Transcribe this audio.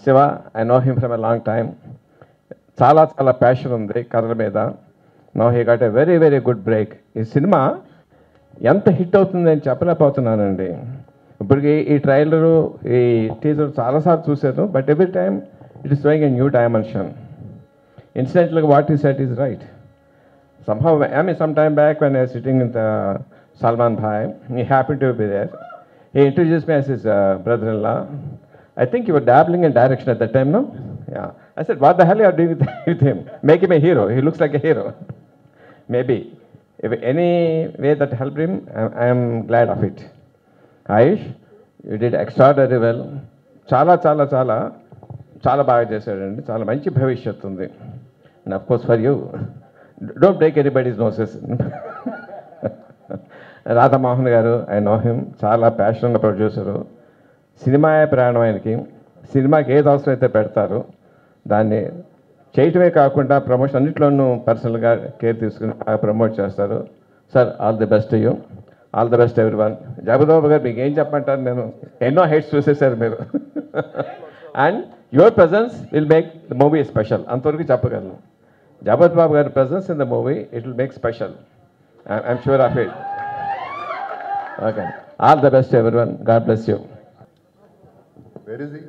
Shiva, I know him from a long time. చాలా చాలా passion ఉంది కథల మీద. No he got a very very good break. ఈ సినిమా ఎంత హిట్ అవుతుంది అని చెప్పలేకపోతున్నానండి. ఇప్పటికి ఈ ట్రైలరు, ఈ టీజర్ చాలాసార్లు చూశాను, but every time it is showing a new dimension. Incidentally, what he said is right. Somehow, I mean, some time back when I was sitting in the Salman Bhai, he happened to be there. He introduced me as his brother-in-law. I think you were dabbling in direction at that time, no? Yeah. I said, what the hell are you doing with him? Make him a hero. He looks like a hero. Maybe. If any way that helped him, I am glad of it. Ayush, you did extraordinarily well. చాలా చాలా చాలా చాలా బాగా చేశాడండి. చాలా మంచి భవిష్యత్తు ఉంది. And of course for you, don't break anybody's noses. Radha Mohan గారు, ఐ నో హిమ్, చాలా ప్యాషన్గా ప్రొడ్యూసరు. సినిమా ప్రయాణం ఆయనకి. సినిమాకి ఏది అవసరం అయితే పెడతారు, దాన్ని చేయటమే కాకుండా ప్రమోషన్ అన్నింటిలోనూ పర్సనల్గా కేర్ తీసుకుని ప్రమోట్ చేస్తారు. Sir, all the best you. All the best everyone. Jagapathi Babu గారు, మీకు ఏం చెప్పమంటారు, నేను ఎన్నో హైట్స్ చూసేశారు మీరు. And your presence will make the movie special. అంతవరకు చెప్పగలను. జగపతిబాబు గారి presence in the movie, it will make special. I'm sure of it. Okay, all the best everyone. God bless you. Where is he?